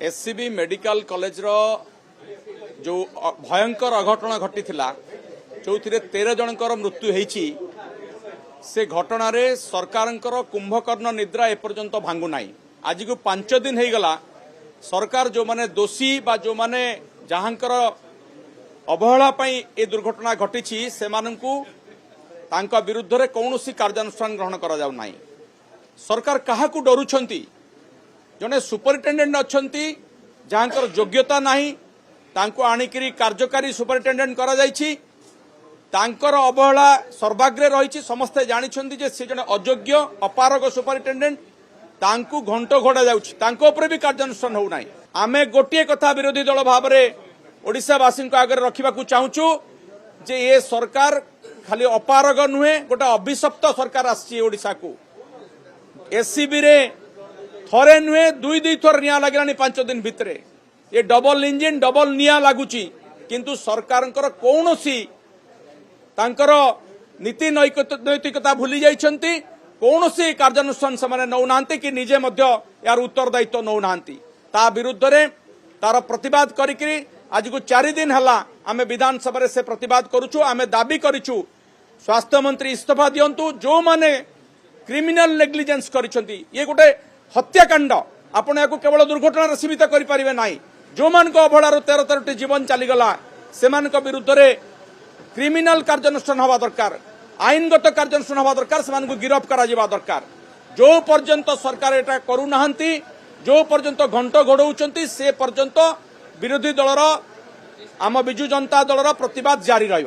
SCB medical college रो जो भयंकर अघटन घटी जो 13 जनकर मृत्यु होईची से घटना रे सरकारंकर कुंभकर्ण निद्रा एपर्यंत भांगु नाही। आज को 5 दिन हो गला सरकार जो माने दोषी बा जो माने जहांकर अवहेला पई ए दुर्घटना घटी से तांका विरुद्ध रे कौनसी कार्यानुष्ठान ग्रहण करा जाउ नाही। सरकार काहाकू डरुछंती? जने सुपरिटेंडेंट अच्छंती जहांकर योग्यता नाही तांको आनिकरी कार्यकारी सुपरिटेंडेंट करा जायछि। तांकर अवहेला सर्वाग्रे रही समस्ते जानिछंती जे से जने अयोग्य अपारग सुपरिटेंडेंट तांको घंटो घोड़ा जाउछि तांको ऊपर भी कार्यानुष्ठान हो नाही। आमे गोटिए कथा विरोधी दल भाव रे ओडिशावासी आगे रखा चाहूँ जे ये सरकार खाली अपारग नुहे गोटे अभिशप्त सरकार आसी ओडिशा को। एससीबी रे थरे नुहे दुई दुई थर निया लगे 5 दिन भितर ये डबल इंजिन डबल निया लगुची किंतु सरकार कौनसी तांकर नीति नैतिकता भूली जाइछंती। कौनसी कार्यानुष्ठान से नौना कि निजे मध्य यार उत्तरदायित्व नौना ता विरुद्ध रे तार प्रतिवाद करिकरी आज को 4 दिन हला आमे विधानसभा से प्रतिवाद करूछु। आमे दाबी करिछु स्वास्थ्य मंत्री इस्तीफा दियंतु। जो माने क्रिमिनल नेग्लिजेंस करिसंती ये गोटे हत्याकांड आपण याको केवल दुर्घटना सीमित करि परिबे नाही। जो मान को अभड़ार 13 जीवन चलीगला से विरुद्ध रे क्रिमिनल कार्यानुष्ठान हवा दरकार, आईनगत कार्यानुष्ठान हवा दरकार, से गिरफ करा जिबा दरकार। जो पर्यंत सरकार एटा करू नाहंती, जो पर्यंत घंट घोड़ौचंती से पर्यंत विरोधी दलर आम बिजु जनता दलर प्रतिवाद जारी रहिबा।